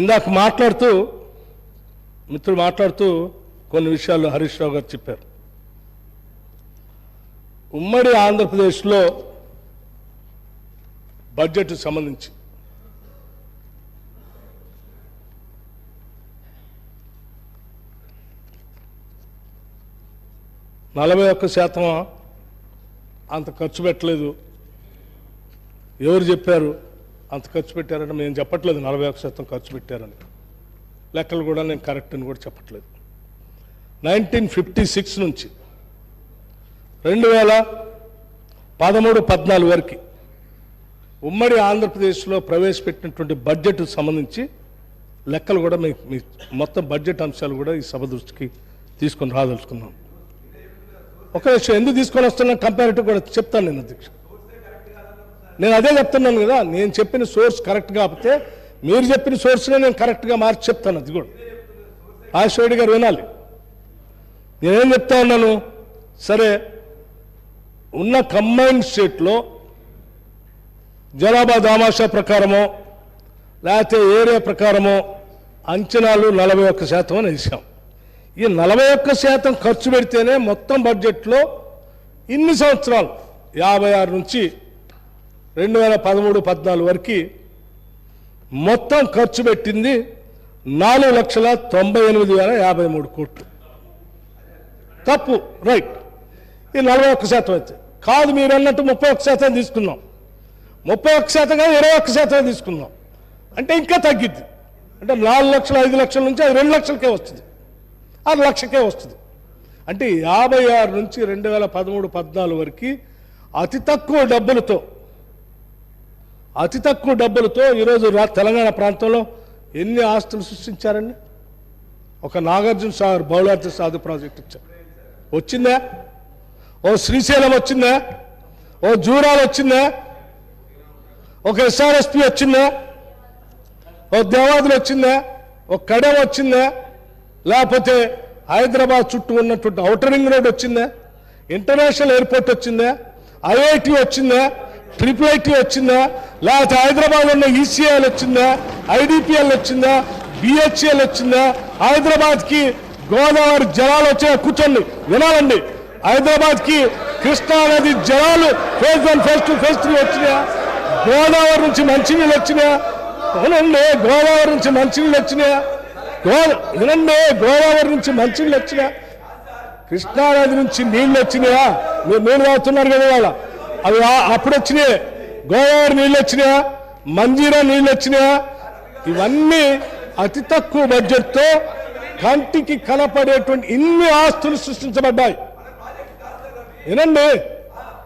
ఇందాక మిత్రులు మాట్లాడుతూ కొన్ని విషయాలు హరీష్ రావు గారు చెప్పారు. ఉమ్మడి ఆంధ్రప్రదేశ్లో బడ్జెట్ సంబంధించి %41 అంత ఖర్చు పెట్టలేదు. ఎవరు చెప్పారు అంత ఖర్చు పెట్టారంటే నేను చెప్పట్లేదు 41% ఖర్చు పెట్టారని. లెక్కలు కూడా నేను కరెక్ట్ అని కూడా చెప్పట్లేదు. 1956 నుంచి 2013-14 వరకు ఉమ్మడి ఆంధ్రప్రదేశ్లో ప్రవేశపెట్టినటువంటి బడ్జెట్ సంబంధించి లెక్కలు కూడా మీ మొత్తం బడ్జెట్ అంశాలు కూడా ఈ సభ దృష్టికి తీసుకొని రాదలుచుకున్నాం. ఒక విషయం ఎందుకు తీసుకొని వస్తున్నా కంపారిటివ్ కూడా చెప్తాను నేను అధ్యక్ష. నేను అదే చెప్తున్నాను కదా, నేను చెప్పిన సోర్స్ కరెక్ట్ కాకపోతే మీరు చెప్పిన సోర్స్నే నేను కరెక్ట్గా మార్చి చెప్తాను. అది కూడా రాజశేఖర్ గారు వినాలి. నేనేం చెప్తా ఉన్నాను, సరే ఉన్న కంబైన్డ్ స్టేట్లో జనాభా దామాషా ప్రకారమో లేకపోతే ఏరియా ప్రకారమో అంచనాలు 41% అని వేసాం. ఈ 41% ఖర్చు పెడితేనే మొత్తం బడ్జెట్లో ఇన్ని సంవత్సరాలు 56 నుంచి 2013-14 వరకు మొత్తం ఖర్చు పెట్టింది 4,98,053 కోట్లు. తప్పు, రైట్. ఈ 41% అయితే కాదు, మీరు అన్నట్టు 31% తీసుకున్నాం. 31% కాదు 21% తీసుకున్నాం అంటే ఇంకా తగ్గిద్ది. అంటే 4 లక్షలు 5 లక్షల నుంచి అది 2 లక్షలకే వస్తుంది, 6 లక్షకే వస్తుంది. అంటే 56 నుంచి 2013-14 వరకు అతి తక్కువ డబ్బులతో ఈరోజు తెలంగాణ ప్రాంతంలో ఎన్ని ఆస్తులు సృష్టించారండి. ఒక నాగార్జున సాగర్ బౌలార్థ సాధు ప్రాజెక్ట్ ఇచ్చారు, వచ్చిందా? ఓ శ్రీశైలం వచ్చిందా? ఓ జూరాలు వచ్చిందా? ఒక SRSP వచ్చిందా? ఓ దేవాదులు వచ్చిందా? ఒక కడెం వచ్చిందా? లేకపోతే హైదరాబాద్ చుట్టూ ఉన్నటువంటి ఔటర్ రింగ్ రోడ్ వచ్చిందా? ఇంటర్నేషనల్ ఎయిర్పోర్ట్ వచ్చిందా? IIT వచ్చిందా? IIIT వచ్చిందా? లేకపోతే హైదరాబాద్ ఉన్న ECIL వచ్చిందా? IDPL వచ్చిందా? BHEL వచ్చిందా? హైదరాబాద్కి గోదావరి జలాలు వచ్చాయా? కూర్చోండి వినాలండి. హైదరాబాద్కి కృష్ణా నది జలాలు ఫేజ్ 1 ఫేజ్ 2 ఫేజ్ 3 వచ్చినాయా? గోదావరి నుంచి మంచినీళ్ళు వచ్చినాయా? అవునండి, గోదావరి నుంచి మంచినీళ్ళు వచ్చినాయా? వినండి, గోదావరి నుంచి మంచినీళ్ళు వచ్చినాయా? కృష్ణానది నుంచి నీళ్ళు వచ్చినాయా? మీరు నీళ్ళు తాగుతున్నారు కదా వాళ్ళ, అవి అప్పుడు వచ్చినాయి. గోదావరి నీళ్ళు వచ్చినాయా? మంజీరా నీళ్ళు వచ్చినాయా? ఇవన్నీ అతి తక్కువ బడ్జెట్తో కంటికి కనపడేటువంటి ఇన్ని ఆస్తులు సృష్టించబడ్డాయి.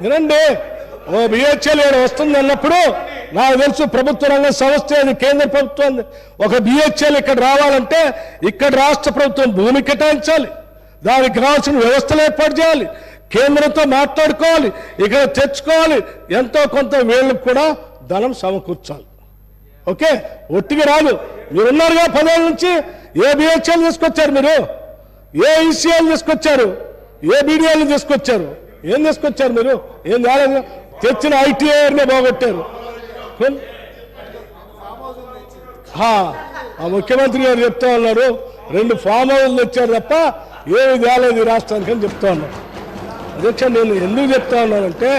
వినండి, ఓ BHEL వస్తుంది అన్నప్పుడు నాకు తెలుసు ప్రభుత్వ రంగ సంస్థ, అది కేంద్ర ప్రభుత్వం. ఒక BHEL ఇక్కడ రావాలంటే ఇక్కడ రాష్ట్ర ప్రభుత్వం భూమి కేటాయించాలి, దానికి కావాల్సిన వ్యవస్థలు ఏర్పాటు చేయాలి, కేంద్రంతో మాట్లాడుకోవాలి, ఇక్కడ తెచ్చుకోవాలి, ఎంతో కొంత వీళ్ళకి కూడా ధనం సమకూర్చాలి. ఓకే, ఒట్టిగా రాదు. మీరున్నారుగా 10 ఏళ్ళ నుంచి. ఏ BHEL తీసుకొచ్చారు మీరు? ఏ ECIL తీసుకొచ్చారు? ఏ BDL తీసుకొచ్చారు? ఏం తీసుకొచ్చారు మీరు? ఏం కాలేదు. తెచ్చిన ITIRనే బాగొట్టారు. ఆ ముఖ్యమంత్రి గారు చెప్తా ఉన్నారు 2 ఫామ్ హౌస్లు తెచ్చారు తప్ప ఏమి కాలేదు ఈ రాష్ట్రానికి అని చెప్తా ఉన్నారు. అధ్యక్ష, నేను ఎందుకు చెప్తా ఉన్నానంటే,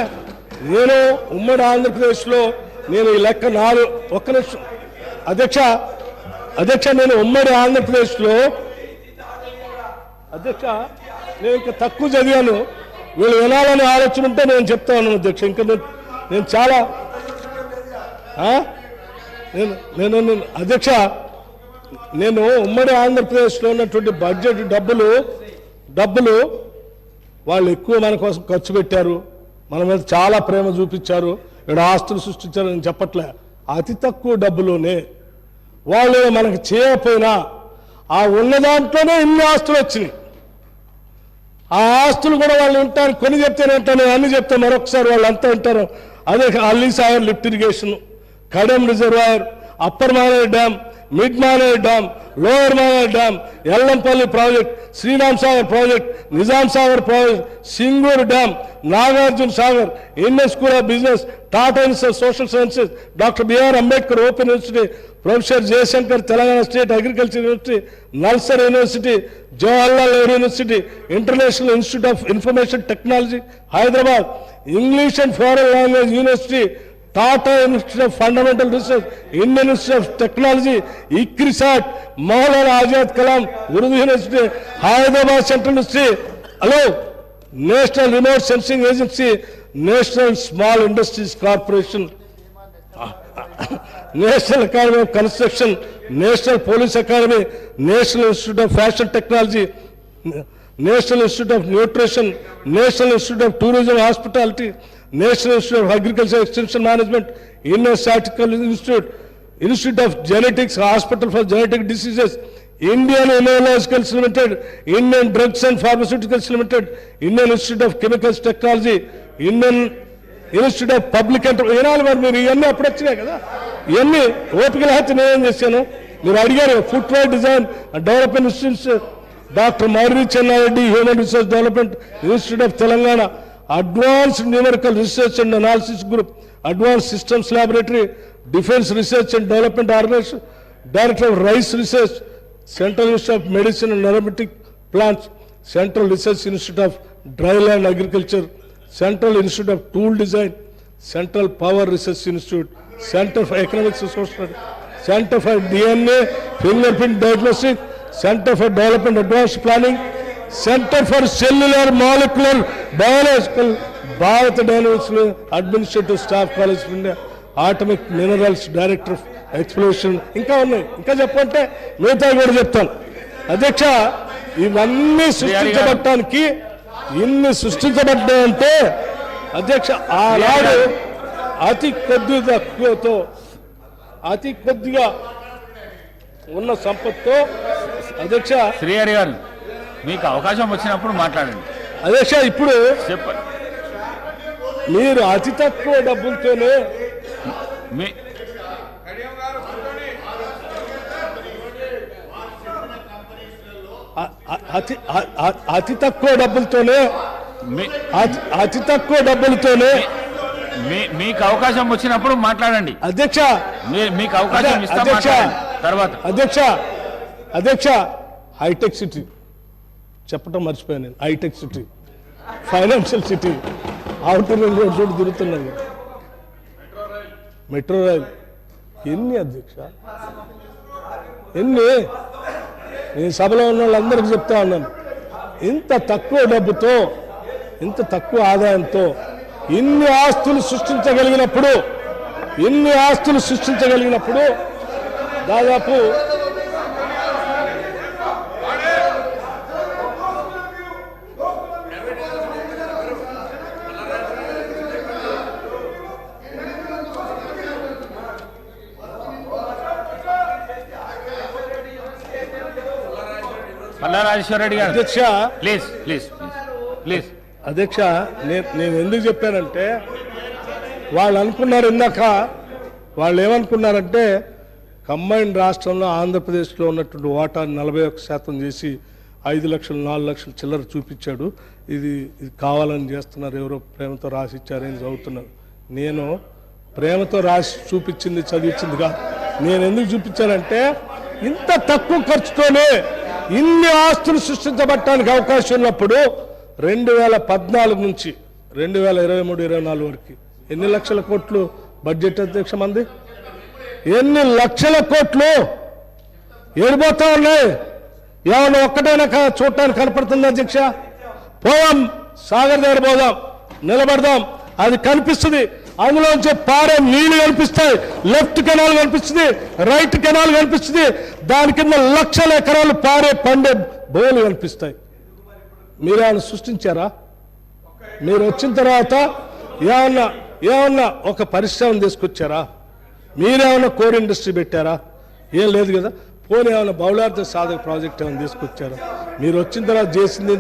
నేను ఉమ్మడి ఆంధ్రప్రదేశ్లో నేను ఈ లెక్క 4 ఒక్క నిమిషం అధ్యక్ష, నేను ఉమ్మడి ఆంధ్రప్రదేశ్లో నేను ఇంకా తక్కువ చదివాను. వీళ్ళు వినాలని ఆలోచన ఉంటే నేను చెప్తా ఉన్నాను అధ్యక్ష. ఇంకా నేను చాలా అధ్యక్ష, నేను ఉమ్మడి ఆంధ్రప్రదేశ్లో ఉన్నటువంటి బడ్జెట్ డబ్బులు వాళ్ళు ఎక్కువ మన కోసం ఖర్చు పెట్టారు, మన మీద చాలా ప్రేమ చూపించారు, ఇక్కడ ఆస్తులు సృష్టించారు అని చెప్పట్లే. అతి తక్కువ డబ్బులోనే వాళ్ళు మనకు చేయకపోయినా ఆ ఉన్న దాంట్లోనే ఇన్ని ఆస్తులు వచ్చినాయి. ఆ ఆస్తులు కూడా వాళ్ళు ఉంటారు. కొన్ని చెప్తేనే ఉంటాను, అన్ని చెప్తే మరొకసారి వాళ్ళు అంతా ఉంటారు. అదే Alli Sagar lift irrigation, Kadem reservoir, upper Maneru dam, mid Maner dam, lower Maner dam, Yellampalli project, Sriram Sagar project, Nizam Sagar project, Singur dam, Nagarjuna Sagar, Indian school of business, Tata institute of social sciences, doctor BR Ambedkar open university, professor Jayashankar Telangana state agriculture university, NALSAR university, Jawaharlal Nehru university, international institute of information technology Hyderabad, English and foreign language university, Tata institute of fundamental research, Indian institute of technology, ICRISAT, Maulana Azad Kalam Urdu university, Hyderabad central university, hello national remote sensing agency, national small industries corporation, national academy of construction, national police academy, national institute of fashion technology, national institute of nutrition, national institute of tourism hospitality, national institute of agriculture extension management, Indian statistical institute, institute of genetics, hospital for genetic diseases, Indian immunologicals limited, Indian drugs and pharmaceuticals limited, Indian institute of chemicals technology, Indian institute of public వినాలి. మరి మీరు ఇవన్నీ అప్పుడు వచ్చినాయి కదా, ఇవన్నీ ఓపిక లేకపోతే నేనేం చేశాను, మీరు అడిగారు. Footwear design development institutes, doctor Marri Chenna Reddy human resource development institute of Telangana, advanced numerical research and analysis group, advance systems laboratory, defence research and development organisation, director of rice research, central institute of medicine and aromatic plants, central research institute of dry land agriculture, central institute of tool design, central power research institute, centre for economics social, centre for DNA finger print diagnostic, centre for development advance planning, centre for cellular molecular biological, Bharat dynamics administrative staff college of India, atomic minerals director of exploration, ఇంకా ఉన్నాయి. ఇంకా చెప్పంటే మిగతా కూడా చెప్తాను. అధ్యక్ష, ఇవన్నీ సృష్టించబడటానికి ఇన్ని సృష్టించబడ్డాయంటే అధ్యక్ష, ఆనాడు అతి కొద్దిగా ఉన్న సంపత్తో అధ్యక్ష శ్రీహరి గారు మీకు అవకాశం వచ్చినప్పుడు మాట్లాడండి. అధ్యక్ష, ఇప్పుడు చెప్పండి. మీరు అతి తక్కువ డబ్బులతోనే అతి తక్కువ డబ్బులతోనే మీకు అవకాశం వచ్చినప్పుడు మాట్లాడండి. అధ్యక్ష, మీకు అవకాశం ఇస్తాం తర్వాత. అధ్యక్ష, హైటెక్ సిటీ చెప్పటం మర్చిపోయాను నేను. Hitech city, financial city, outer ring road road తిరుగుతున్నాను, మెట్రో రైల్, ఎన్ని అధ్యక్ష, ఎన్ని? నేను సభలో ఉన్న వాళ్ళందరికీ చెప్తా ఉన్నాను, ఇంత తక్కువ డబ్బుతో, ఇంత తక్కువ ఆదాయంతో ఇన్ని ఆస్తులు సృష్టించగలిగినప్పుడు దాదాపు రాజేశ్వర రెడ్డి గారు, అధ్యక్ష ప్లీజ్. అధ్యక్ష, నేను ఎందుకు చెప్పానంటే, వాళ్ళు అనుకున్నారు ఇందాక, వాళ్ళు ఏమనుకున్నారంటే కంబైన్డ్ రాష్ట్రంలో ఆంధ్రప్రదేశ్లో ఉన్నటువంటి వాటాను 41% చేసి 5 లక్షలు 4 లక్షలు చిల్లర చూపించాడు. ఇది కావాలని చేస్తున్నారు, ఎవరో ప్రేమతో రాసి ఇచ్చారని చదువుతున్నారు. నేను ప్రేమతో రాసి చూపించింది చదివించింది కాదు. నేను ఎందుకు చూపించానంటే, ఇంత తక్కువ ఖర్చుతోనే ఇన్ని ఆస్తులు సృష్టించబడటానికి అవకాశం ఉన్నప్పుడు 2014 నుంచి 2023-24 వరకు ఎన్ని లక్షల కోట్లు బడ్జెట్ అధ్యక్ష మంది? ఎన్ని లక్షల కోట్లు ఏడిపోతా ఉన్నాయి? ఏమన్నా ఒక్కటైనా చూడటానికి కనపడుతుంది అధ్యక్ష? పోదాం, సాగర్ దగ్గర పోదాం, నిలబడదాం, అది కనిపిస్తుంది. అందులోంచి పారే నీళ్లు కనిపిస్తాయి, లెఫ్ట్ కెనాల్ కనిపిస్తుంది, రైట్ కెనాల్ కనిపిస్తుంది, దాని కింద లక్షల ఎకరాలు పారే పండే బోలు కనిపిస్తాయి. మీరేమన్నా సృష్టించారా? మీరు వచ్చిన తర్వాత ఏమన్నా ఒక పరిశ్రమను తీసుకొచ్చారా? మీరేమన్నా కోర్ ఇండస్ట్రీ పెట్టారా? ఏం లేదు కదా. పోనీ ఏమైనా బహుళార్థ సాధక ప్రాజెక్ట్ ఏమైనా తీసుకొచ్చారా? మీరు వచ్చిన తర్వాత చేసింది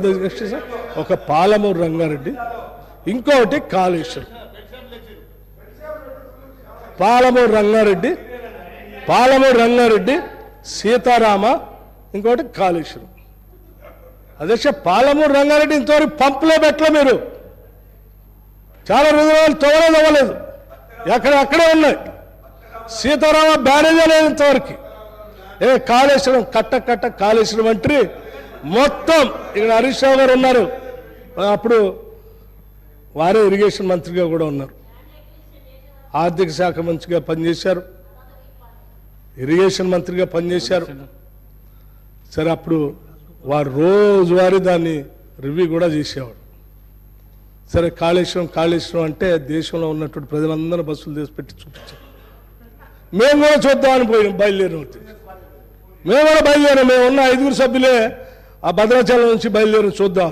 ఒక పాలమూరు రంగారెడ్డి, ఇంకొకటి కాళేశ్వరం. పాలమూరు రంగారెడ్డి సీతారామ, ఇంకోటి కాళేశ్వరం. అధ్యక్ష, పాలమూరు రంగారెడ్డి ఇంతవరకు పంపులో పెట్టలే మీరు. చాలా రోజులు తవ్వలేదు, అక్కడే ఉన్నాయి. సీతారామ బ్యారేజ్ లేదు ఇంతవరకు. కాళేశ్వరం కట్ట కాళేశ్వరం మంత్రి మొత్తం ఇక్కడ హరీష్ రావు గారు ఉన్నారు, అప్పుడు వారే ఇరిగేషన్ మంత్రిగా కూడా ఉన్నారు. ఆర్థిక శాఖ మంత్రిగా పనిచేశారు, ఇరిగేషన్ మంత్రిగా పనిచేశారు. సరే, అప్పుడు వారు రోజువారీ దాన్ని రివ్యూ కూడా చేసేవాడు. సరే, కాళేశ్వరం అంటే దేశంలో ఉన్నటువంటి ప్రజలందరూ బస్సులు చేసి పెట్టి చూపించారు. మేము కూడా చూద్దామని బయలుదేరాం. మేము కూడా బయలుదేరాం. మేము ఉన్న 5 సభ్యులే ఆ భద్రాచలం నుంచి బయలుదేరి చూద్దాం.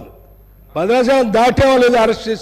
భద్రాచలం దాటేమో లేదు, అరెస్ట్ చేసి